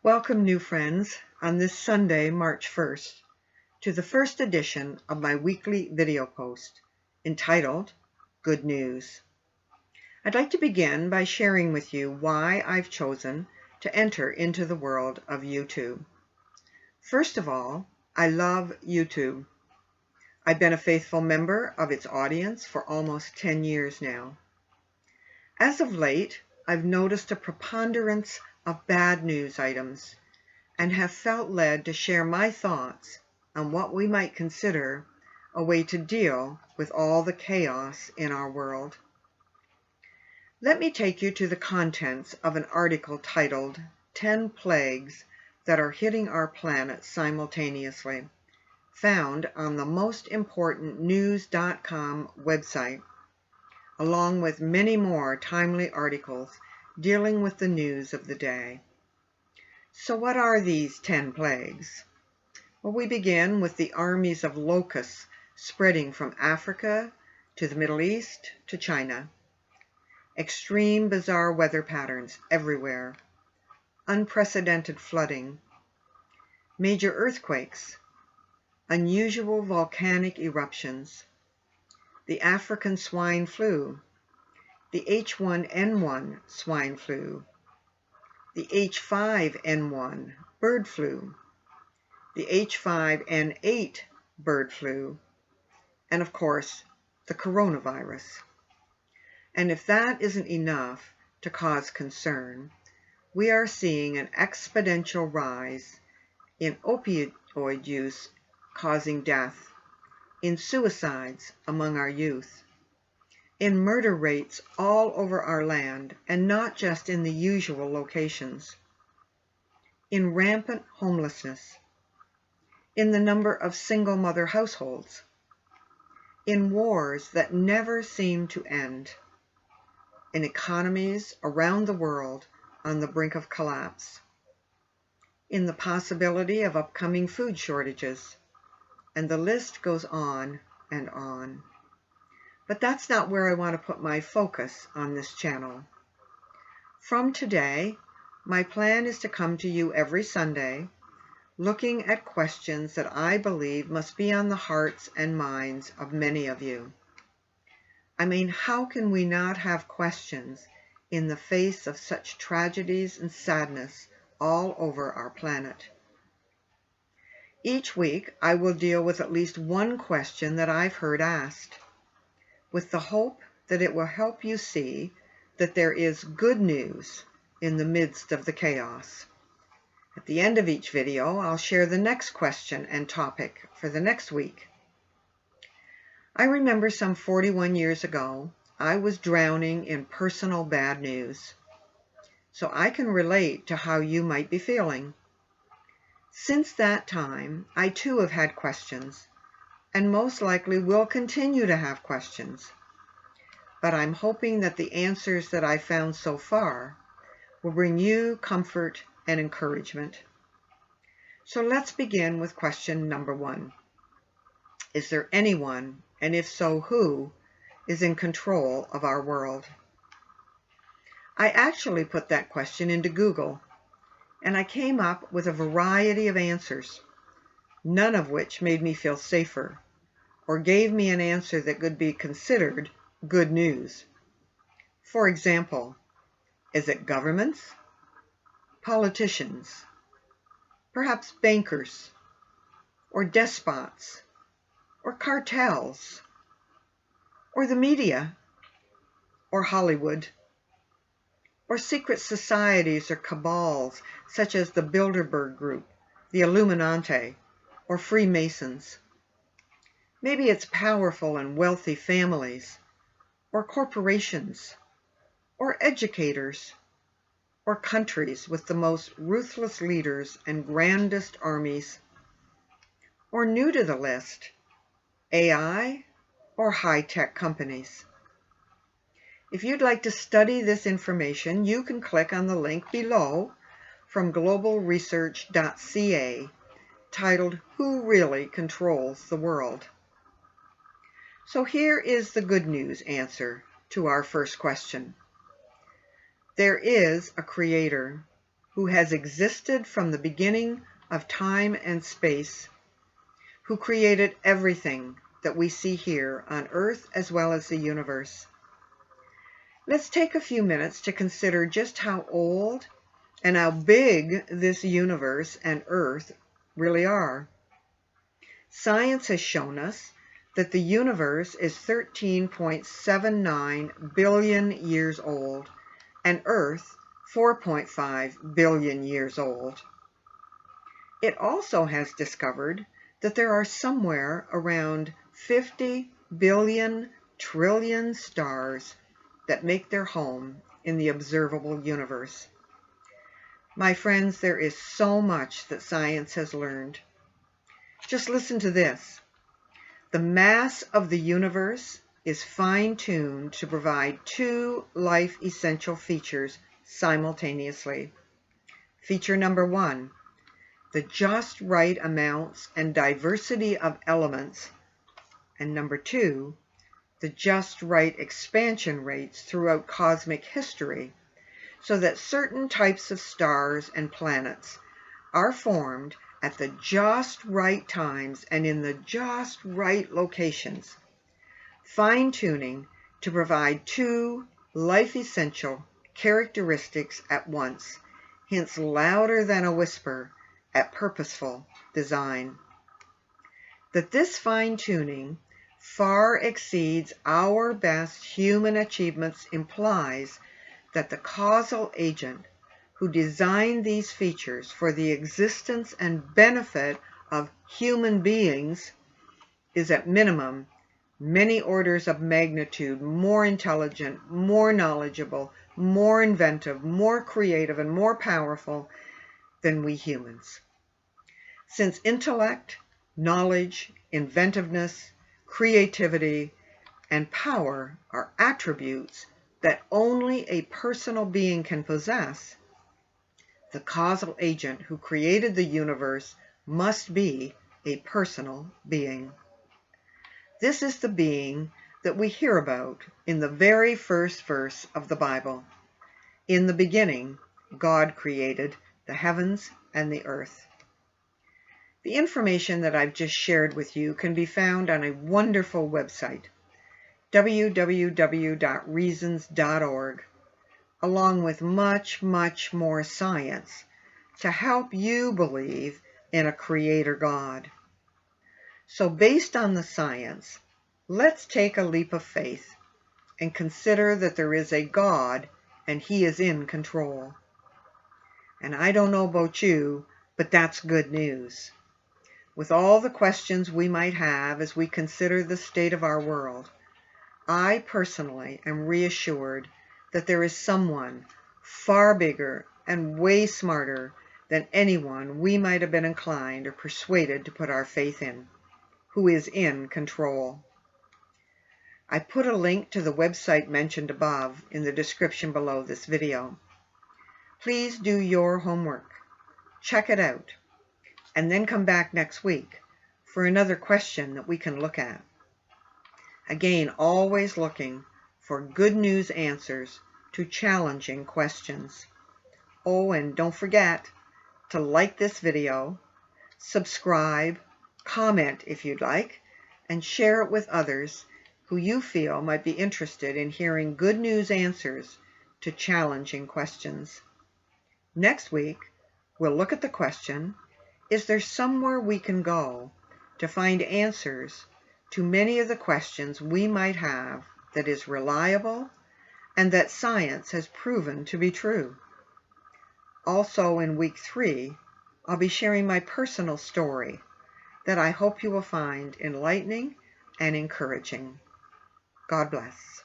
Welcome, new friends, on this Sunday, March 1st, to the first edition of my weekly video post entitled Good News. I'd like to begin by sharing with you why I've chosen to enter into the world of YouTube. First of all, I love YouTube. I've been a faithful member of its audience for almost 10 years now. As of late, I've noticed a preponderance of bad news items and have felt led to share my thoughts on what we might consider a way to deal with all the chaos in our world. Let me take you to the contents of an article titled 10 Plagues that are hitting our planet simultaneously, found on the most important news.com website, along with many more timely articles dealing with the news of the day. So what are these 10 plagues? Well, we begin with the armies of locusts spreading from Africa to the Middle East to China. Extreme bizarre weather patterns everywhere. Unprecedented flooding. Major earthquakes. Unusual volcanic eruptions. The African swine flu. The H1N1 swine flu, the H5N1 bird flu, the H5N8 bird flu, and of course, the coronavirus. And if that isn't enough to cause concern, we are seeing an exponential rise in opioid use causing death, in suicides among our youth, in murder rates all over our land, and not just in the usual locations, in rampant homelessness, in the number of single mother households, in wars that never seem to end, in economies around the world on the brink of collapse, in the possibility of upcoming food shortages, and the list goes on and on. But that's not where I want to put my focus on this channel. From today, my plan is to come to you every Sunday, looking at questions that I believe must be on the hearts and minds of many of you. I mean, how can we not have questions in the face of such tragedies and sadness all over our planet? Each week, I will deal with at least one question that I've heard asked, with the hope that it will help you see that there is good news in the midst of the chaos. At the end of each video, I'll share the next question and topic for the next week. I remember some 41 years ago, I was drowning in personal bad news. So I can relate to how you might be feeling. Since that time, I too have had questions, and most likely will continue to have questions. But I'm hoping that the answers that I found so far will bring you comfort and encouragement. So let's begin with question number 1. Is there anyone, and if so, who, is in control of our world? I actually put that question into Google, and I came up with a variety of answers, none of which made me feel safer or gave me an answer that could be considered good news. For example, is it governments, politicians, perhaps bankers, or despots, or cartels, or the media, or Hollywood, or secret societies or cabals such as the Bilderberg group, the Illuminati, or Freemasons? Maybe it's powerful and wealthy families, or corporations, or educators, or countries with the most ruthless leaders and grandest armies, or new to the list, AI or high-tech companies. If you'd like to study this information, you can click on the link below from GLOBALRESEARCH.CA titled Who Really Controls the World? So here is the good news answer to our first question. There is a creator. who has existed from the beginning of time and space, who created everything that we see here on Earth as well as the universe. Let's take a few minutes to consider just how old and how big this universe and Earth really are. Science has shown us that the universe is 13.79 billion years old and Earth 4.5 billion years old. It also has discovered that there are somewhere around 50 billion trillion stars that make their home in the observable universe. My friends, there is so much that science has learned. Just listen to this. The mass of the universe is fine-tuned to provide two life-essential features simultaneously. Feature number one, the just right amounts and diversity of elements. And number two, the just right expansion rates throughout cosmic history, so that certain types of stars and planets are formed at the just right times and in the just right locations, fine-tuning to provide two life-essential characteristics at once, hence louder than a whisper at purposeful design. That this fine-tuning far exceeds our best human achievements implies that the causal agent who designed these features for the existence and benefit of human beings is at minimum many orders of magnitude more intelligent, more knowledgeable, more inventive, more creative, and more powerful than we humans. Since intellect, knowledge, inventiveness, creativity, and power are attributes that only a personal being can possess, the causal agent who created the universe must be a personal being. This is the being that we hear about in the very first verse of the Bible. In the beginning, God created the heavens and the earth. The information that I've just shared with you can be found on a wonderful website, www.reasons.org, along with much, much more science to help you believe in a Creator God. So based on the science, let's take a leap of faith and consider that there is a God and He is in control. And I don't know about you, but that's good news. With all the questions we might have as we consider the state of our world, I personally am reassured that there is someone far bigger and way smarter than anyone we might have been inclined or persuaded to put our faith in, who is in control. I put a link to the website mentioned above in the description below this video. Please do your homework, check it out, and then come back next week for another question that we can look at. Again, always looking for good news answers to challenging questions. Oh, and don't forget to like this video, subscribe, comment if you'd like, and share it with others who you feel might be interested in hearing good news answers to challenging questions. Next week, we'll look at the question, is there somewhere we can go to find answers to many of the questions we might have that is reliable and that science has proven to be true? Also in week 3, I'll be sharing my personal story that I hope you will find enlightening and encouraging. God bless.